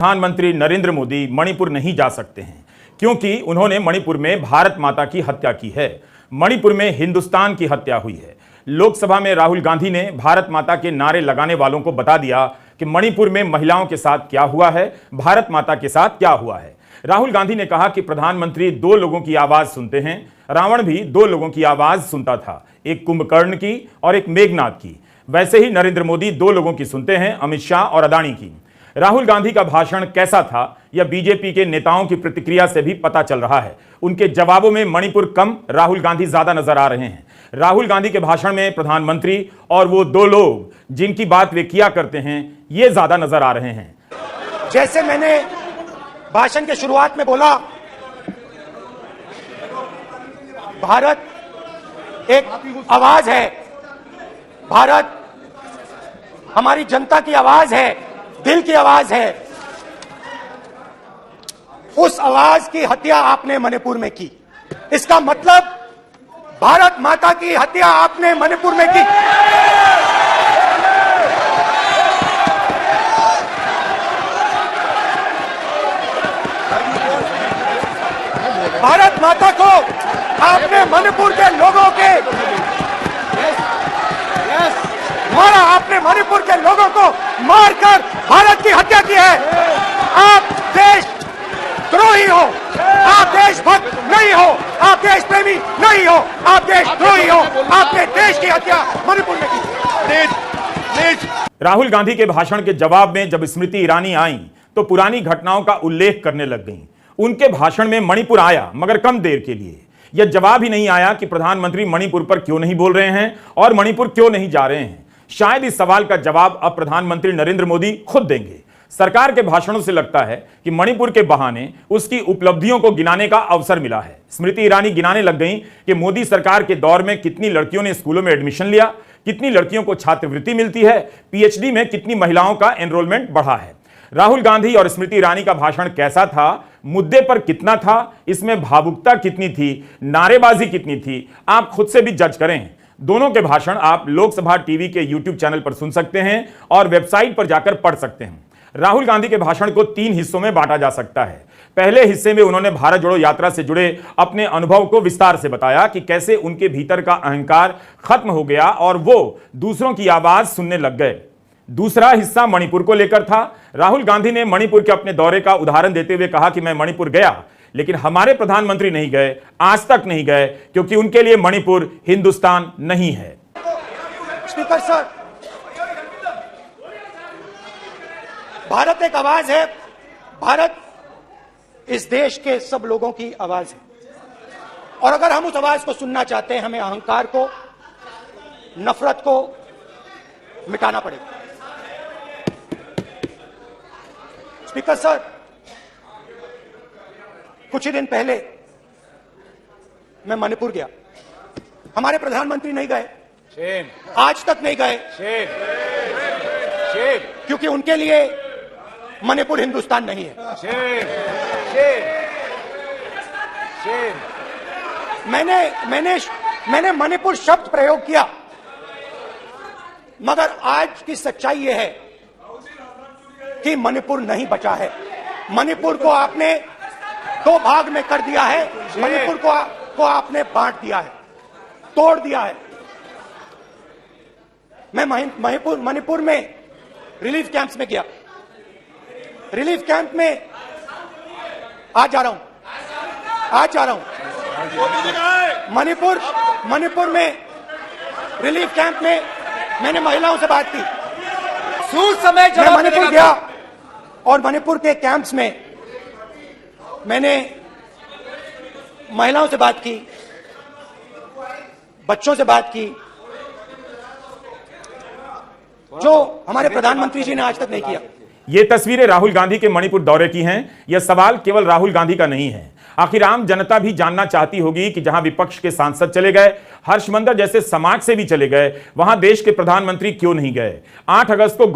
प्रधानमंत्री नरेंद्र मोदी मणिपुर नहीं जा सकते हैं क्योंकि उन्होंने मणिपुर में भारत माता की हत्या की है। मणिपुर में हिंदुस्तान की हत्या हुई है। लोकसभा में राहुल गांधी ने भारत माता के नारे लगाने वालों को बता दिया कि मणिपुर में महिलाओं के साथ क्या हुआ है, भारत माता के साथ क्या हुआ है। राहुल गांधी ने कहा कि प्रधानमंत्री दो लोगों की आवाज सुनते हैं। रावण भी दो लोगों की आवाज सुनता था, एक कुंभकर्ण की और एक मेघनाद की। वैसे ही नरेंद्र मोदी दो लोगों की सुनते हैं, अमित शाह और अदानी की। राहुल गांधी का भाषण कैसा था यह बीजेपी के नेताओं की प्रतिक्रिया से भी पता चल रहा है। उनके जवाबों में मणिपुर कम, राहुल गांधी ज्यादा नजर आ रहे हैं। राहुल गांधी के भाषण में प्रधानमंत्री और वो दो लोग जिनकी बात वे किया करते हैं ये ज्यादा नजर आ रहे हैं। जैसे मैंने भाषण के शुरुआत में बोला, भारत एक आवाज है, भारत हमारी जनता की आवाज है, दिल की आवाज है। उस आवाज की हत्या आपने मणिपुर में की। इसका मतलब भारत माता की हत्या आपने मणिपुर में की। भारत माता को आपने मणिपुर के लोगों के मारा, आपने मणिपुर के लोगों को मारकर भारत की हत्या की है। आप देशद्रोही हो, आप देशभक्त नहीं हो, आप देश प्रेमी नहीं हो, आप देशद्रोही हो। आपने देश की हत्या मणिपुर में की। राहुल गांधी के भाषण के जवाब में जब स्मृति ईरानी आई तो पुरानी घटनाओं का उल्लेख करने लग गईं। उनके भाषण में मणिपुर आया मगर कम देर के लिए। यह जवाब ही नहीं आया कि प्रधानमंत्री मणिपुर पर क्यों नहीं बोल रहे हैं और मणिपुर क्यों नहीं जा रहे हैं। शायद इस सवाल का जवाब अब प्रधानमंत्री नरेंद्र मोदी खुद देंगे। सरकार के भाषणों से लगता है कि मणिपुर के बहाने उसकी उपलब्धियों को गिनाने का अवसर मिला है। स्मृति ईरानी गिनाने लग गईं कि मोदी सरकार के दौर में कितनी लड़कियों ने स्कूलों में एडमिशन लिया, कितनी लड़कियों को छात्रवृत्ति मिलती है, पीएचडी में कितनी महिलाओं का एनरोलमेंट बढ़ा है। राहुल गांधी और स्मृति ईरानी का भाषण कैसा था, मुद्दे पर कितना था, इसमें भावुकता कितनी थी, नारेबाजी कितनी थी, आप खुद से भी जज करें। दोनों के भाषण आप लोकसभा टीवी के यूट्यूब चैनल पर सुन सकते हैं और वेबसाइट पर जाकर पढ़ सकते हैं। राहुल गांधी के भाषण को 3 हिस्सों में बांटा जा सकता है। पहले हिस्से में उन्होंने भारत जोड़ो यात्रा से जुड़े अपने अनुभव को विस्तार से बताया कि कैसे उनके भीतर का अहंकार खत्म हो गया और वो दूसरों की आवाज सुनने लग गए। दूसरा हिस्सा मणिपुर को लेकर था। राहुल गांधी ने मणिपुर के अपने दौरे का उदाहरण देते हुए कहा कि मैं मणिपुर गया लेकिन हमारे प्रधानमंत्री नहीं गए, आज तक नहीं गए, क्योंकि उनके लिए मणिपुर हिंदुस्तान नहीं है। स्पीकर सर, भारत एक आवाज है, भारत इस देश के सब लोगों की आवाज है और अगर हम उस आवाज को सुनना चाहते हैं, हमें अहंकार को, नफरत को मिटाना पड़ेगा। स्पीकर सर, कुछ ही दिन पहले मैं मणिपुर गया, हमारे प्रधानमंत्री नहीं गए, आज तक नहीं गए, क्योंकि उनके लिए मणिपुर हिंदुस्तान नहीं है। मैंने मणिपुर शब्द प्रयोग किया, मगर आज की सच्चाई यह है कि मणिपुर नहीं बचा है। मणिपुर को आपने 2 भाग में कर दिया है। मणिपुर को आपने बांट दिया है, तोड़ दिया है। मैं मणिपुर में रिलीफ कैंप्स में गया। रिलीफ कैंप में आज जा रहा हूं। मणिपुर में रिलीफ कैंप में मैंने महिलाओं से बात की। मैं मणिपुर गया और मणिपुर के कैंप्स में मैंने महिलाओं से बात की, बच्चों से बात की, जो हमारे प्रधानमंत्री जी ने आज तक नहीं किया। ये तस्वीरें राहुल गांधी के मणिपुर दौरे की हैं। यह सवाल केवल राहुल गांधी का नहीं है। आखिर आम जनता भी जानना चाहती होगी कि जहां विपक्ष के सांसद चले गए, हर्षमंदर जैसे समाज सेवी चले गए, वहां देश के प्रधानमंत्री क्यों नहीं गए। 8 अगस्त को